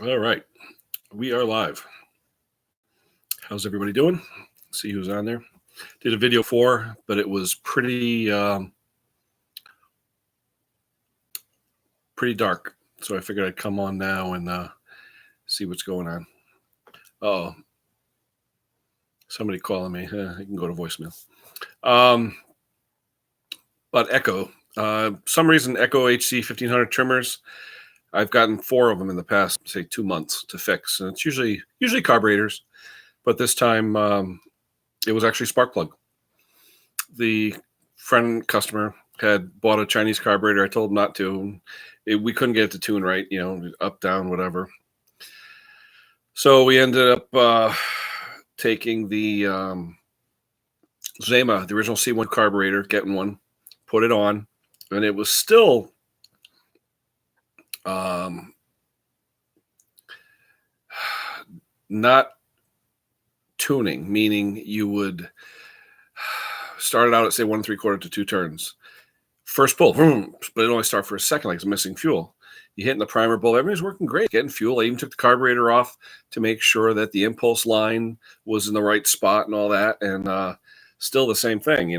All right. We are live. How's everybody doing? See who's on there. Did a video before, but it was pretty dark. So I figured I'd come on now and see what's going on. Oh, somebody calling me. I can go to voicemail. But Echo. Some reason Echo HC 1500 trimmers. I've gotten 4 of them in the past, say 2 months to fix, and it's usually carburetors. But this time it was actually spark plug. The customer had bought a Chinese carburetor. I told him not to. We couldn't get it to tune right, up, down, whatever. So we ended up taking the Zema, the original C1 carburetor, getting one, put it on, and it was still not tuning, meaning you would start it out at, say, 1 3/4 to 2 turns. First pull, boom, but it only started for a second, like it's missing fuel. You hit in the primer bowl, everything's working great, getting fuel. I even took the carburetor off to make sure that the impulse line was in the right spot and all that, and still the same thing,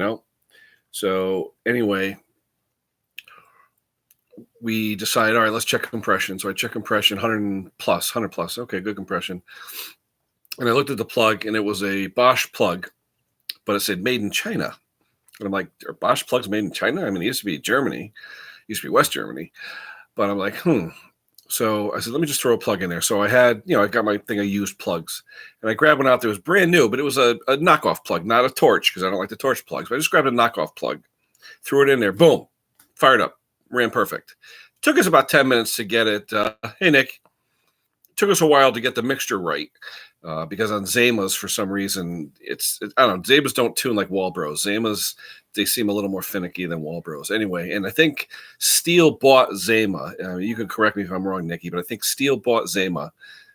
So anyway, we decided, all right, let's check compression. So I checked compression, 100 plus. Okay, good compression. And I looked at the plug, and it was a Bosch plug, but it said made in China. And I'm like, are Bosch plugs made in China? I mean, it used to be Germany, it used to be West Germany. But I'm like, So I said, let me just throw a plug in there. So I had, I got my thing of used plugs. And I grabbed one out that was brand new, but it was a knockoff plug, not a torch, because I don't like the torch plugs. But I just grabbed a knockoff plug, threw it in there, boom, fired up, ran perfect. Took us about 10 minutes to get it. Hey, Nick. Took us a while to get the mixture right. Because on Zemas, for some reason, I don't know, Zemas don't tune like Walbros. Zemas, they seem a little more finicky than Walbros. Anyway, and I think Steel bought Zema. You can correct me if I'm wrong, Nikki, but I think Steel bought Zema.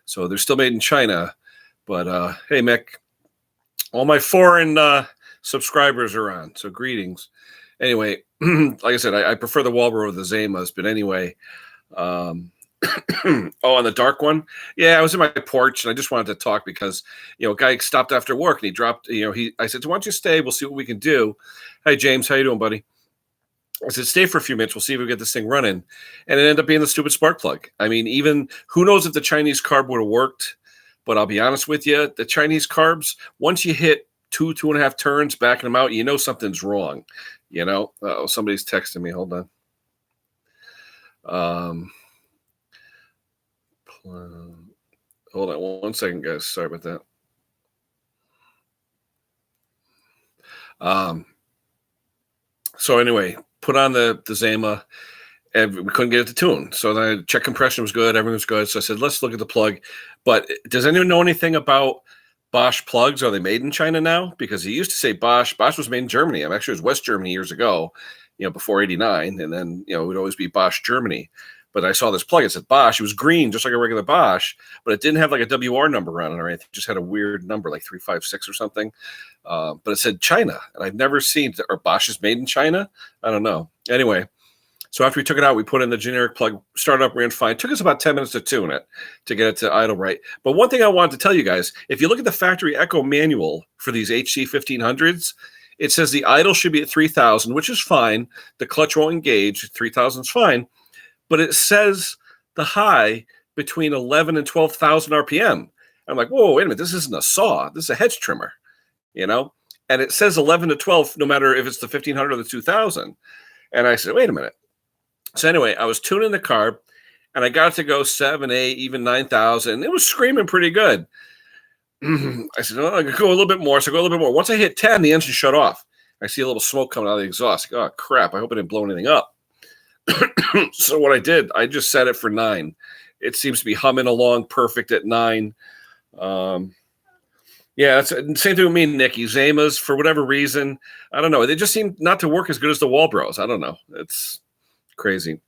So they're still made in China. But hey, Mick, all my foreign subscribers are on. So greetings. Anyway, like I said, I prefer the Walbro over the Zemas. But anyway, oh, on the dark one? Yeah, I was in my porch and I just wanted to talk because, a guy stopped after work and he dropped, I said, why don't you stay? We'll see what we can do. Hey, James, how you doing, buddy? I said, stay for a few minutes. We'll see if we get this thing running. And it ended up being the stupid spark plug. I mean, even who knows if the Chinese carb would have worked, but I'll be honest with you, the Chinese carbs, once you hit 2.5 turns, backing them out, something's wrong. Somebody's texting me. Hold on. Hold on 1 second, guys. Sorry about that. So anyway, put on the Zema, and we couldn't get it to tune. So then I checked compression was good, everything was good. So I said, let's look at the plug. But does anyone know anything about Bosch plugs? Are they made in China now? Because he used to say Bosch was made in Germany. Actually, it was West Germany years ago, before '89, and then it would always be Bosch Germany. But I saw this plug. It said Bosch. It was green, just like a regular Bosch, but it didn't have like a WR number on it or anything. It just had a weird number, like 356 or something. But it said China, and I've never seen. Are Bosch's made in China? I don't know. Anyway, so after we took it out, we put in the generic plug. Started up, ran fine. Took us about 10 minutes to tune it to get it to idle right. But one thing I wanted to tell you guys: if you look at the factory Echo manual for these HC 1500s, it says the idle should be at 3,000, which is fine. The clutch won't engage. 3,000 is fine. But it says the high between 11 and 12,000 RPM. I'm like, whoa, wait a minute. This isn't a saw. This is a hedge trimmer, And it says 11 to 12, no matter if it's the 1500 or the 2000. And I said, wait a minute. So anyway, I was tuning the carb, and I got it to go 7, 8, even 9,000. It was screaming pretty good. I said, oh, I could go a little bit more. So I go a little bit more. Once I hit 10, the engine shut off. I see a little smoke coming out of the exhaust. Oh, crap. I hope I didn't blow anything up. So what I did, I just set it for 9. It seems to be humming along perfect at 9. Yeah, that's the same thing with me, Nicky. Zemas, for whatever reason, I don't know. They just seem not to work as good as the Walbros. I don't know. It's crazy.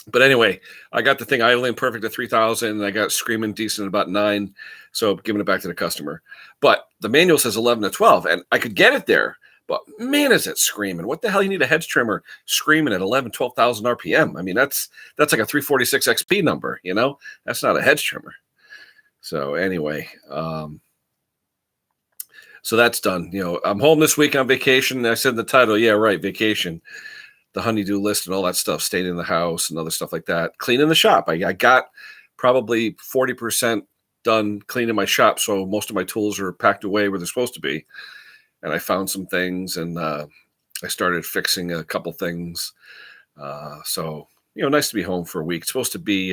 But anyway, I got the thing idling perfect at 3,000, and I got screaming decent at about 9. So giving it back to the customer. But the manual says 11 to 12, and I could get it there. But man, is it screaming. What the hell you need a hedge trimmer screaming at 11, 12,000 RPM? I mean, that's like a 346 XP number, you know? That's not a hedge trimmer. So anyway, so that's done. You know, I'm home this week on vacation. I said in the title, yeah, right, vacation. The honeydew list and all that stuff, staying in the house and other stuff like that. Cleaning the shop. I got probably 40% done cleaning my shop, so most of my tools are packed away where they're supposed to be. And I found some things, and I started fixing a couple things. So, you know, nice to be home for a week. It's supposed to be,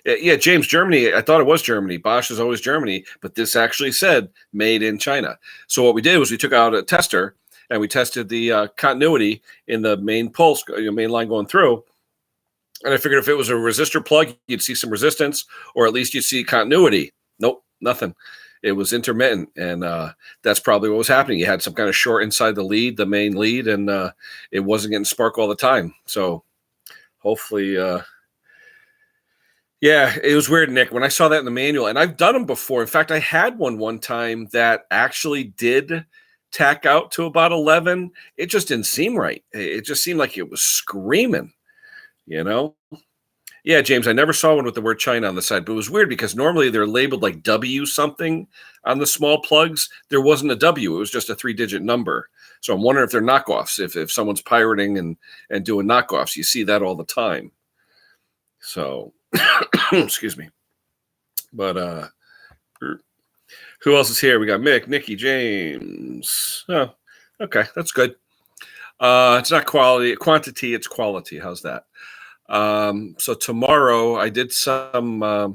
yeah, James, Germany. I thought it was Germany. Bosch is always Germany, but this actually said made in China. So what we did was we took out a tester and we tested the continuity in the main pulse, main line going through. And I figured if it was a resistor plug, you'd see some resistance, or at least you'd see continuity. Nope, nothing. It was intermittent, and that's probably what was happening. You had some kind of short inside the lead, the main lead, and it wasn't getting spark all the time. So hopefully, yeah, it was weird, Nick. When I saw that in the manual, and I've done them before. In fact, I had one time that actually did tack out to about 11. It just didn't seem right. It just seemed like it was screaming, you know? Yeah, James, I never saw one with the word China on the side, but it was weird because normally they're labeled like W something on the small plugs. There wasn't a W. It was just a 3-digit number. So I'm wondering if they're knockoffs, if someone's pirating and doing knockoffs. You see that all the time. So, excuse me. But who else is here? We got Mick, Nikki, James. Oh, okay, that's good. It's not quantity, it's quality. How's that? So tomorrow I did some, I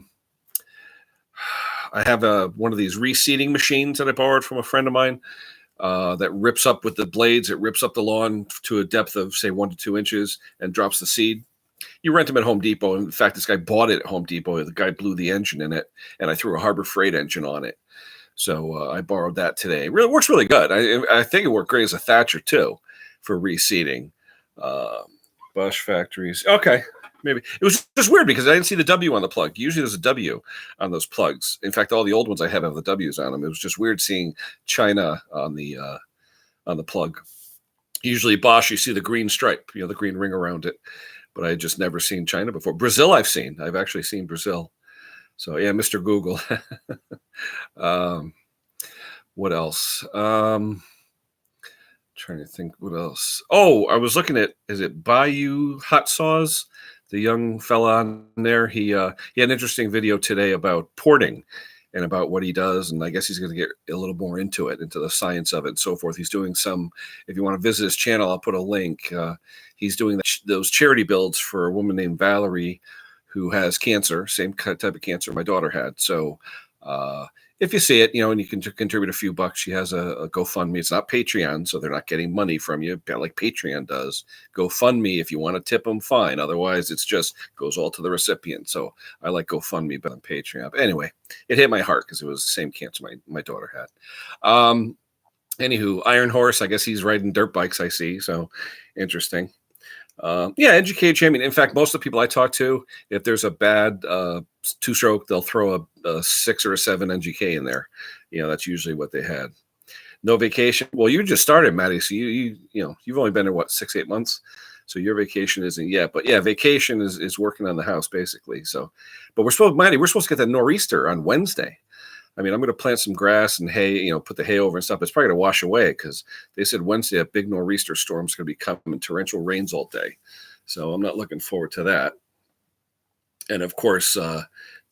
have one of these reseeding machines that I borrowed from a friend of mine, that rips up with the blades. It rips up the lawn to a depth of say 1 to 2 inches and drops the seed. You rent them at Home Depot. In fact, this guy bought it at Home Depot. The guy blew the engine in it, and I threw a Harbor Freight engine on it. So I borrowed that today. It really works really good. I think it worked great as a Thatcher too for reseeding. Bosch factories. Okay, maybe. It was just weird because I didn't see the W on the plug. Usually there's a W on those plugs. In fact, all the old ones I have the W's on them. It was just weird seeing China on the plug. Usually Bosch, you see the green stripe, the green ring around it. But I had just never seen China before. Brazil I've seen. I've actually seen Brazil. So yeah, Mr. Google. What else? Trying to think what else. Oh, I was looking at, is it Bayou Hot Saws? The young fella on there. He had an interesting video today about porting and about what he does. And I guess he's going to get a little more into the science of it and so forth. He's doing some, if you want to visit his channel, I'll put a link. He's doing those charity builds for a woman named Valerie who has cancer, same type of cancer my daughter had. So if you see it, and you can contribute a few bucks, she has a GoFundMe. It's not Patreon, so they're not getting money from you like Patreon does. GoFundMe, if you want to tip them, fine. Otherwise, it's just goes all to the recipient. So I like GoFundMe, but on Patreon. But anyway, it hit my heart because it was the same cancer my daughter had. Anywho, Iron Horse, I guess he's riding dirt bikes, I see. So interesting. Yeah, educate you. I mean, in fact, most of the people I talk to, if there's a bad two-stroke, they'll throw a 6 or a 7 NGK in there. That's usually what they had. No vacation. Well, you just started, Maddie. So you've only been there 6-8 months. So your vacation isn't yet. But yeah, vacation is working on the house basically. So, but we're supposed to get the nor'easter on Wednesday. I mean, I'm going to plant some grass and hay, put the hay over and stuff. It's probably going to wash away because they said Wednesday a big nor'easter storm is going to be coming, torrential rains all day. So I'm not looking forward to that. And of course,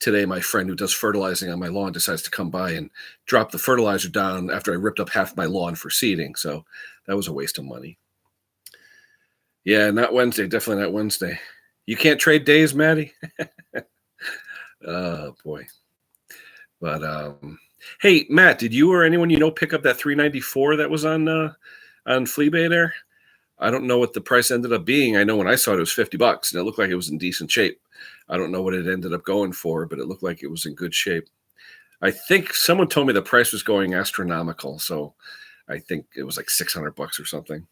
today my friend who does fertilizing on my lawn decides to come by and drop the fertilizer down after I ripped up half my lawn for seeding. So that was a waste of money. Yeah, not Wednesday. Definitely not Wednesday. You can't trade days, Maddie? Oh, boy. But hey, Matt, did you or anyone pick up that 394 that was on Fleabay there? I don't know what the price ended up being. I know when I saw it was $50, and it looked like it was in decent shape. I don't know what it ended up going for, but it looked like it was in good shape. I think someone told me the price was going astronomical, so I think it was like $600 or something.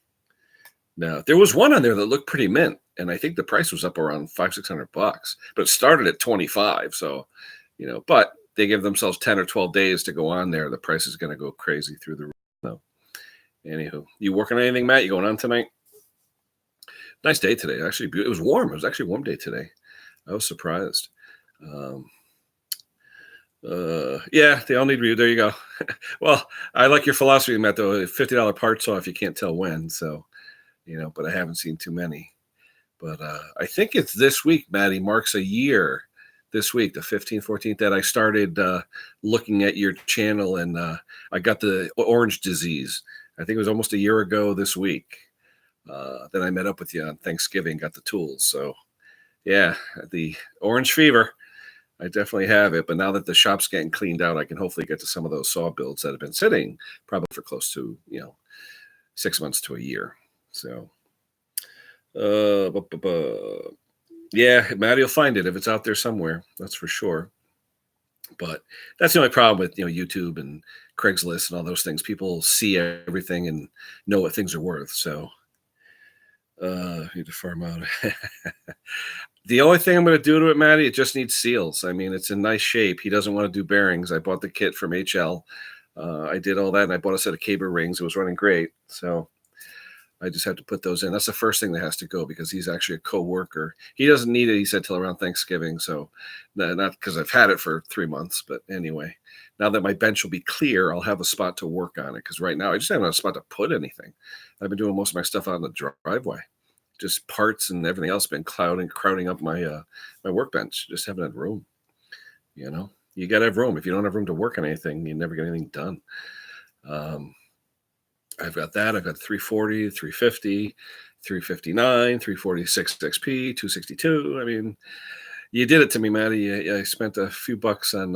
Now there was one on there that looked pretty mint, and I think the price was up around $500-600, but it started at 25. So, but they give themselves 10 or 12 days to go on there. The price is going to go crazy through the roof. So Anywho, you working on anything, Matt? You going on tonight? Nice day today. Actually, it was warm. It was actually a warm day today. I was surprised. Um, yeah, they all need review. There you go. Well, I like your philosophy, Matt. Though $50 parts off, you can't tell when. So, but I haven't seen too many. But I think it's this week, Maddie, marks a year this week, the 15th, 14th, that I started looking at your channel, and I got the orange disease. I think it was almost a year ago this week. Then I met up with you on Thanksgiving, got the tools. So, yeah, the orange fever. I definitely have it. But now that the shop's getting cleaned out, I can hopefully get to some of those saw builds that have been sitting probably for close to, 6 months to a year. So, yeah, Maddie will find it if it's out there somewhere. That's for sure. But that's the only problem with YouTube and Craigslist and all those things. People see everything and know what things are worth. So need to farm out. The only thing I'm going to do to it, Maddie, it just needs seals. I mean, it's in nice shape. He doesn't want to do bearings. I bought the kit from HL. I did all that, and I bought a set of cable rings. It was running great. So I just have to put those in. That's the first thing that has to go because he's actually a co-worker. He doesn't need it, he said, till around Thanksgiving. So not because I've had it for 3 months, but anyway, now that my bench will be clear, I'll have a spot to work on it. Because right now I just haven't a spot to put anything. I've been doing most of my stuff out in the driveway. Just parts and everything else been crowding up my my workbench. Just haven't had room. You got to have room. If you don't have room to work on anything, you never get anything done. I've got that. I've got 340, 350, 359, 346 XP, 262. I mean, you did it to me, Maddie. I spent a few bucks on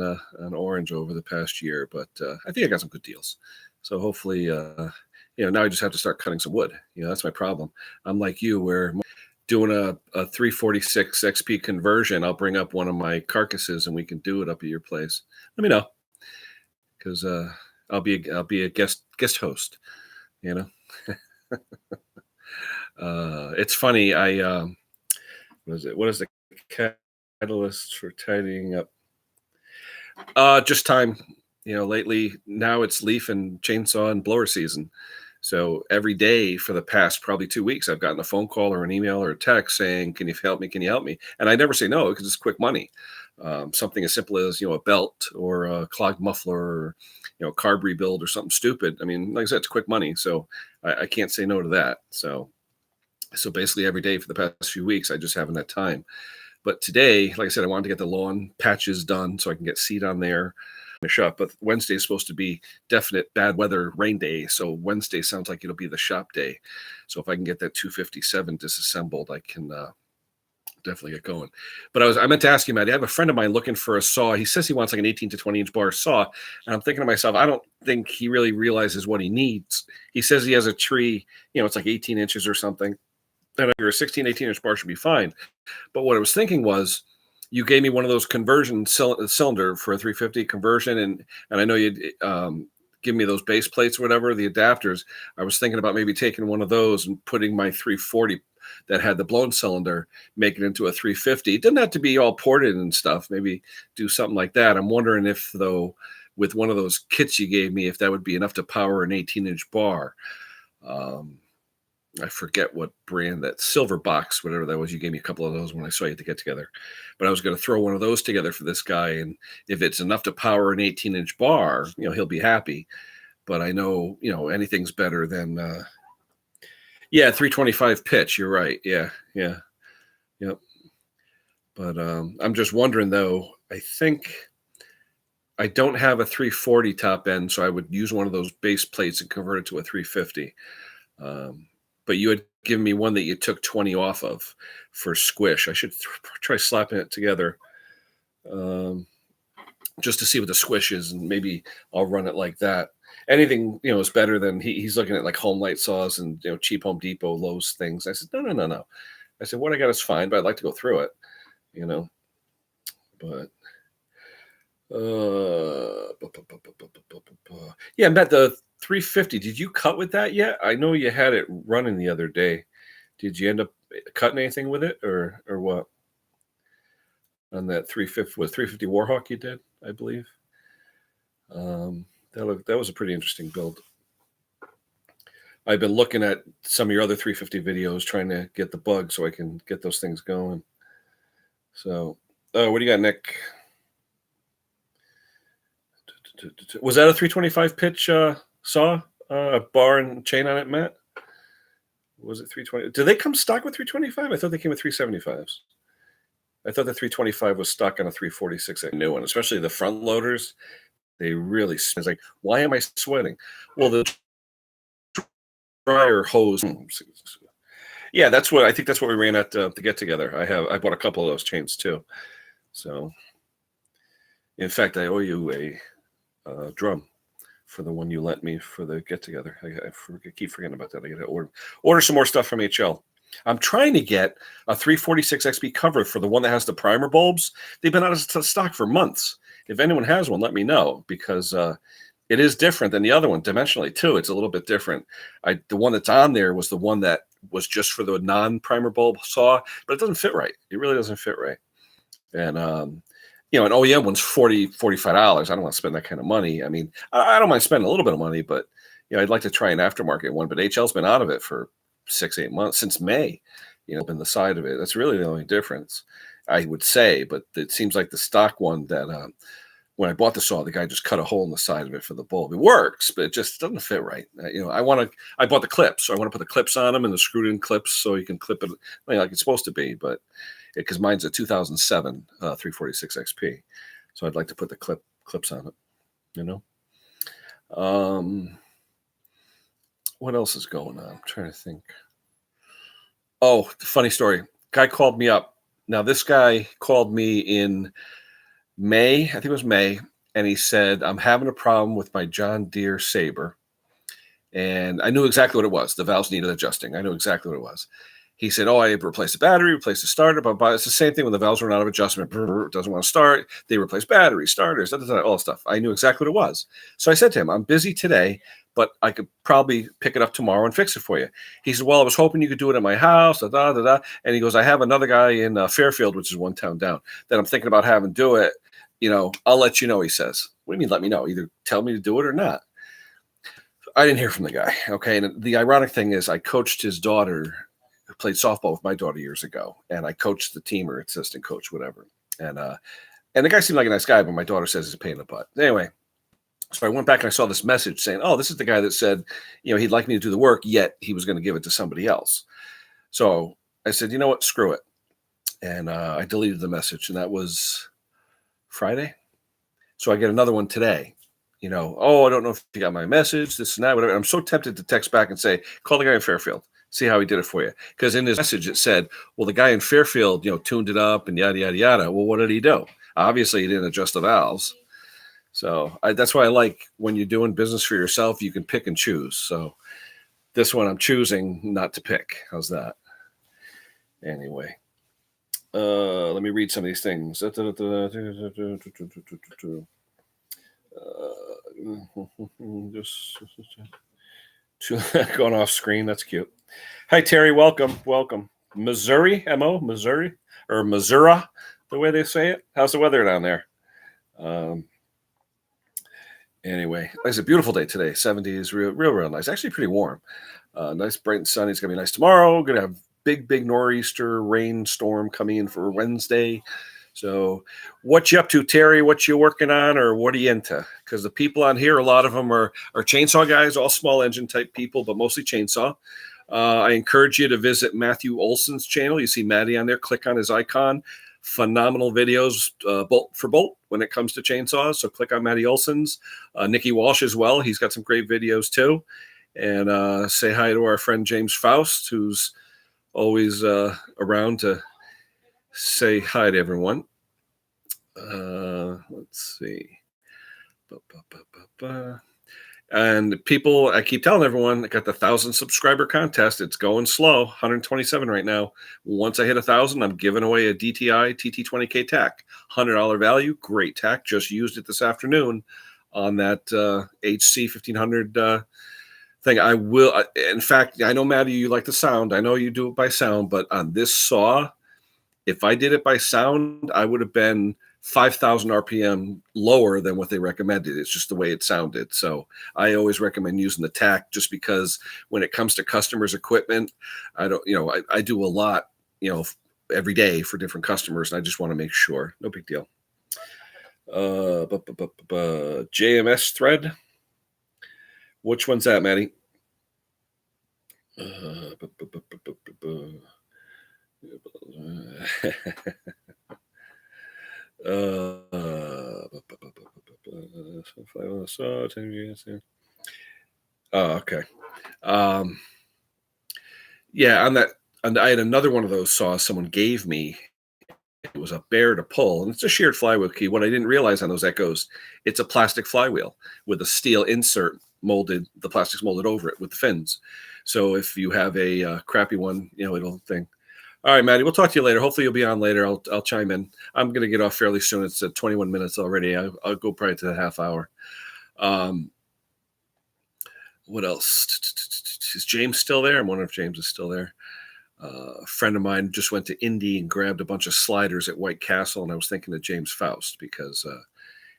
orange over the past year, but I think I got some good deals. So hopefully, now I just have to start cutting some wood. That's my problem. I'm like you, where doing a 346 XP conversion, I'll bring up one of my carcasses and we can do it up at your place. Let me know, because I'll be a guest host. It's funny. What is the catalyst for tidying up? Just time. Lately now it's leaf and chainsaw and blower season. So every day for the past probably 2 weeks, I've gotten a phone call or an email or a text saying, "Can you help me? Can you help me?" And I never say no because it's quick money. Something as simple as a belt or a clogged muffler or carb rebuild or something stupid. I mean, like I said, it's quick money, so I can't say no to that. So basically every day for the past few weeks, I just haven't had time. But today, like I said, I wanted to get the lawn patches done so I can get seed on there. Shop, but Wednesday is supposed to be definite bad weather rain day. So Wednesday sounds like it'll be the shop day. So if I can get that 257 disassembled, I can definitely get going. But I meant to ask you, Matt, I have a friend of mine looking for a saw. He says he wants like an 18 to 20 inch bar saw. And I'm thinking to myself, I don't think he really realizes what he needs. He says he has a tree, it's like 18 inches or something. And a 16, 18 inch bar should be fine. But what I was thinking was, you gave me one of those conversion cylinder for a 350 conversion, and I know you'd give me those base plates or whatever, the adapters. I was thinking about maybe taking one of those and putting my 340 that had the blown cylinder, make it into a 350. It didn't have to be all ported and stuff. Maybe do something like that. I'm wondering if, though, with one of those kits you gave me, if that would be enough to power an 18-inch bar. I forget what brand, that silver box, whatever that was. You gave me a couple of those when I saw you at the get together. But I was going to throw one of those together for this guy. And if it's enough to power an 18-inch bar, he'll be happy. But I know, anything's better than, 325 pitch. You're right. Yeah. Yep. But I'm just wondering, though, I think I don't have a 340 top end, so I would use one of those base plates and convert it to a 350. But you had given me one that you took 20 off of for squish. I should try slapping it together just to see what the squish is, and maybe I'll run it like that. Anything, is better than he's looking at like home light saws and, cheap Home Depot, Lowe's things. I said, no. I said, what I got is fine, but I'd like to go through it, but yeah, Matt, the 350, did you cut with that yet? I know you had it running the other day. Did you end up cutting anything with it or what? On that 350, was 350 Warhawk you did, I believe. That was a pretty interesting build. I've been looking at some of your other 350 videos, trying to get the bug so I can get those things going. So, what do you got, Nick? Was that a 325 pitch saw? A bar and chain on it, Matt? Was it 320? Did they come stock with 325? I thought they came with 375s. I thought the 325 was stuck on a 346. A new one, especially the front loaders. They really, it's like, why am I sweating? Well, the dryer hose. Yeah, that's what I think. That's what we ran at the get together. I bought a couple of those chains too. So, in fact, I owe you a drum for the one you lent me for the get together. I keep forgetting about that. I got to order some more stuff from HL. I'm trying to get a 346 XP cover for the one that has the primer bulbs. They've been out of stock for months. If anyone has one, let me know, because it is different than the other one dimensionally too. It's a little bit different. The one that's on there was the one that was just for the non-primer bulb saw, but it doesn't fit right. It really doesn't fit right. And an OEM one's $40, $45. I don't want to spend that kind of money. I mean, I don't mind spending a little bit of money, but I'd like to try an aftermarket one. But HL's been out of it for 6-8 months since May. Been the side of it. That's really the only difference, I would say. But it seems like the stock one that when I bought the saw, the guy just cut a hole in the side of it for the bulb. It works, but it just doesn't fit right. I bought the clips, so I want to put the clips on them and the screwed-in clips so you can clip it like it's supposed to be. But because mine's a 2007 346 XP, so I'd like to put the clips on it. What else is going on? I'm trying to think. Oh, funny story. Guy called me up. Now, this guy called me in May, I think it was May, and he said, I'm having a problem with my John Deere Sabre. And I knew exactly what it was. The valves needed adjusting. I knew exactly what it was. He said, I replaced the battery, replaced the starter, but it's the same thing when the valves run out of adjustment. It doesn't want to start. They replace batteries, starters, all that stuff. I knew exactly what it was. So I said to him, I'm busy today, but I could probably pick it up tomorrow and fix it for you. He said, well, I was hoping you could do it at my house, And he goes, I have another guy in Fairfield, which is one town down, that I'm thinking about having do it. I'll let you know, he says. What do you mean let me know? Either tell me to do it or not. I didn't hear from the guy. Okay. And the ironic thing is I coached his daughter, who played softball with my daughter years ago. And I coached the team or assistant coach, whatever. And the guy seemed like a nice guy, but my daughter says he's a pain in the butt. Anyway, so I went back and I saw this message saying, this is the guy that said, he'd like me to do the work, yet he was going to give it to somebody else. So I said, you know what, screw it. And I deleted the message, and that was Friday. So I get another one today. I don't know if you got my message, this and that, whatever. I'm so tempted to text back and say, call the guy in Fairfield, see how he did it for you. Because in his message, it said, well, the guy in Fairfield, tuned it up and yada, yada, yada. Well, what did he do? Obviously, he didn't adjust the valves. So that's why I like when you're doing business for yourself, you can pick and choose. So this one I'm choosing not to pick. How's that? Anyway, let me read some of these things. Just going off screen. That's cute. Hi, Terry. Welcome. Missouri, Missouri, or Missouri, the way they say it. How's the weather down there? Anyway, it's a beautiful day today. 70s, real nice. Actually, pretty warm. Nice, bright and sunny. It's gonna be nice tomorrow. Gonna have big nor'easter rainstorm coming in for Wednesday. So, what you up to, Terry? What you working on, or what are you into? Because the people on here, a lot of them are chainsaw guys, all small engine type people, but mostly chainsaw. I encourage you to visit Matthew Olson's channel. You see Matty on there. Click on his icon. Phenomenal videos, bolt for bolt, when it comes to chainsaws. So click on Matty Olson's. Nikki Walsh as well. He's got some great videos too. And say hi to our friend James Faust, who's always around to say hi to everyone. Let's see. And people, I keep telling everyone, I got the 1,000 subscriber contest. It's going slow, 127 right now. Once I hit 1,000, I'm giving away a DTI TT20K tack, $100 value, great tack. Just used it this afternoon on that HC 1500 thing. I will, in fact, I know, Maddie, you like the sound. I know you do it by sound, but on this saw, if I did it by sound, I would have been 5,000 RPM lower than what they recommended. It's just the way it sounded. So I always recommend using the TAC just because when it comes to customers' equipment, I don't, I do a lot, every day for different customers, and I just want to make sure. No big deal. JMS thread. Which one's that, Maddie? Okay. Yeah, I had another one of those saws someone gave me. It was a bear to pull, and it's a sheared flywheel key. What I didn't realize on those Echoes, it's a plastic flywheel with a steel insert molded, the plastic's molded over it with the fins. So if you have a crappy one, it'll thing. All right, Maddie, we'll talk to you later. Hopefully you'll be on later. I'll chime in. I'm going to get off fairly soon. It's at 21 minutes already. I'll go probably to the half hour. What else? Is James still there? I'm wondering if James is still there. A friend of mine just went to Indy and grabbed a bunch of sliders at White Castle, and I was thinking of James Faust because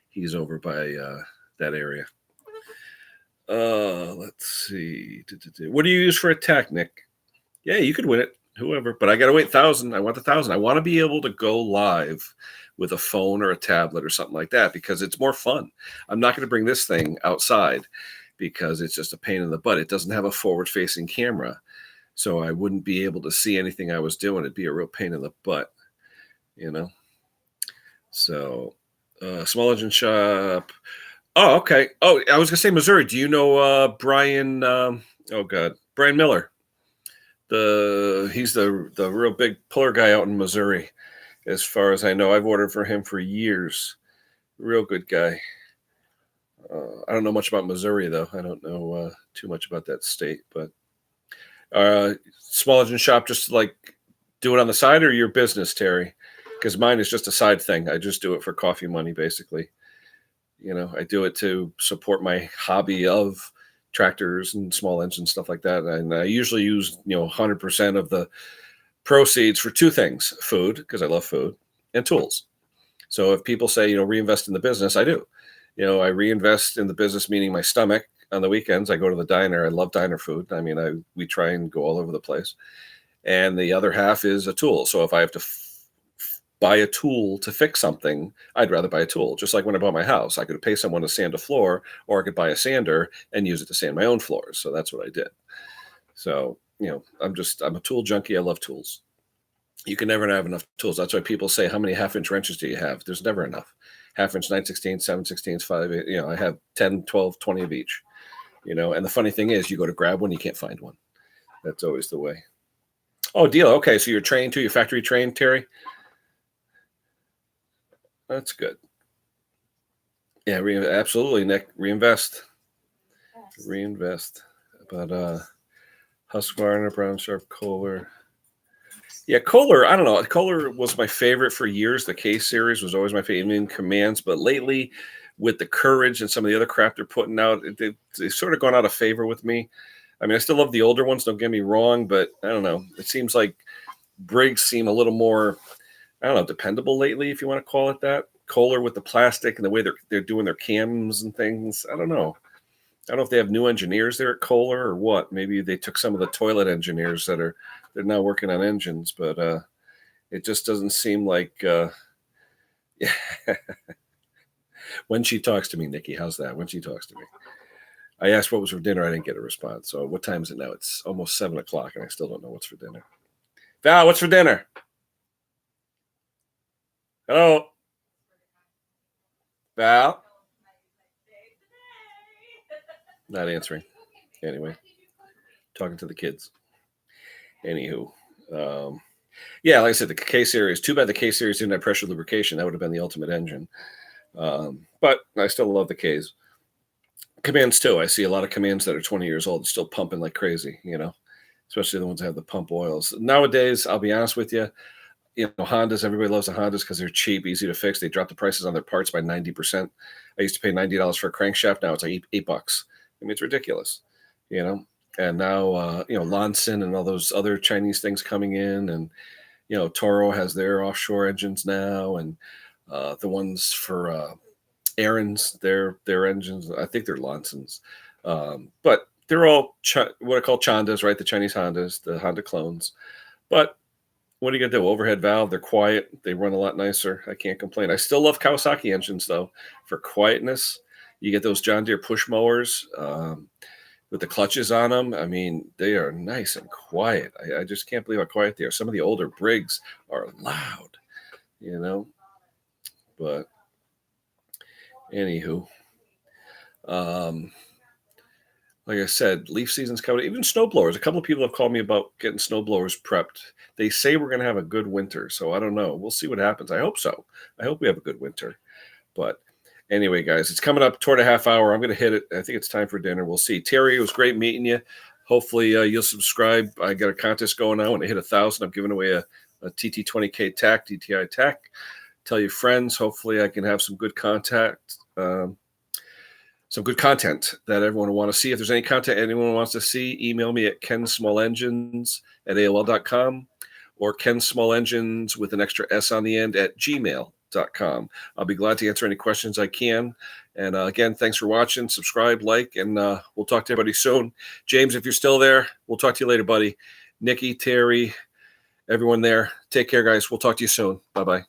he's over by that area. Let's see. What do you use for a TAC, Nick? Yeah, you could win it. Whoever, but I gotta wait 1,000. I want the 1,000. I want to be able to go live with a phone or a tablet or something like that because it's more fun. I'm not going to bring this thing outside because it's just a pain in the butt. It doesn't have a forward-facing camera, so I wouldn't be able to see anything I was doing. It'd be a real pain in the butt, So, small engine shop. Oh, okay. Oh, I was gonna say Missouri. Do you know Brian? Brian Miller. He's the real big puller guy out in Missouri, as far as I know. I've ordered for him for years. Real good guy. I don't know much about Missouri though. I don't know too much about that state, but small engine shop, just like do it on the side or your business, Terry? Because mine is just a side thing. I just do it for coffee money, basically. I do it to support my hobby of tractors and small engines, stuff like that. And I usually use, 100% of the proceeds for two things: food, because I love food, and tools. So if people say, reinvest in the business, I do. I reinvest in the business, meaning my stomach. On the weekends, I go to the diner. I love diner food. I mean, we try and go all over the place. And the other half is a tool. So if I have to buy a tool to fix something, I'd rather buy a tool. Just like when I bought my house, I could pay someone to sand a floor, or I could buy a sander and use it to sand my own floors. So that's what I did. So, I'm a tool junkie. I love tools. You can never have enough tools. That's why people say, how many 1/2-inch wrenches do you have? There's never enough. 1/2-inch, 9/16, 7/16, 5, 8, I have 10, 12, 20 of each, and the funny thing is you go to grab one, you can't find one. That's always the way. Oh, deal. Okay. So you're trained too. You're factory trained, Terry? That's good. Yeah, absolutely, Nick. Reinvest. But Husqvarna, Brown Sharp, Kohler. Yeah, Kohler, I don't know. Kohler was my favorite for years. The K series was always my favorite in commands. But lately, with the Courage and some of the other crap they're putting out, they've sort of gone out of favor with me. I mean, I still love the older ones, don't get me wrong, but I don't know. It seems like Briggs seem a little more, I don't know, dependable lately, if you want to call it that. Kohler with the plastic and the way they're doing their cams and things. I don't know. I don't know if they have new engineers there at Kohler or what. Maybe they took some of the toilet engineers they're now working on engines, but it just doesn't seem like when she talks to me, Nikki, how's that? When she talks to me. I asked what was for dinner. I didn't get a response. So what time is it now? It's almost 7 o'clock and I still don't know what's for dinner. Val, what's for dinner? Hello? Val? Not answering. Anyway, talking to the kids. Anywho, yeah, like I said, the K series. Too bad the K series didn't have pressure lubrication. That would have been the ultimate engine. But I still love the Ks. Commands too. I see a lot of commands that are 20 years old, still pumping like crazy. Especially the ones that have the pump oils. Nowadays, I'll be honest with you. Hondas. Everybody loves the Hondas because they're cheap, easy to fix. They drop the prices on their parts by 90%. I used to pay $90 for a crankshaft. Now it's like $8. I mean, it's ridiculous. And now, Lonson and all those other Chinese things coming in, and, Toro has their offshore engines now. And The ones for Aaron's, their engines, I think they're Lonsons, but they're all what I call Chandas, right? The Chinese Hondas, the Honda clones. But what are you gonna do? Overhead valve, they're quiet. They run a lot nicer. I can't complain. I still love Kawasaki engines though for quietness. You get those John Deere push mowers with the clutches on them. I mean, they are nice and quiet. I just can't believe how quiet they are. Some of the older Briggs are loud, you know. But anywho, um, like I said, leaf season's coming. Even snowblowers. A couple of people have called me about getting snowblowers prepped. They say we're going to have a good winter, so I don't know. We'll see what happens. I hope so. I hope we have a good winter. But anyway, guys, it's coming up toward a half hour. I'm going to hit it. I think it's time for dinner. We'll see. Terry, it was great meeting you. Hopefully you'll subscribe. I got a contest going on. When I hit 1,000, I'm giving away a TT20K TAC, DTI TAC. Tell your friends. Hopefully I can have some good contact. Some good content that everyone will want to see. If there's any content anyone wants to see, email me at kensmallengines@aol.com or kensmallengines with an extra S on the end at gmail.com. I'll be glad to answer any questions I can. And again, thanks for watching. Subscribe, like, and we'll talk to everybody soon. James, if you're still there, we'll talk to you later, buddy. Nikki, Terry, everyone there. Take care, guys. We'll talk to you soon. Bye-bye.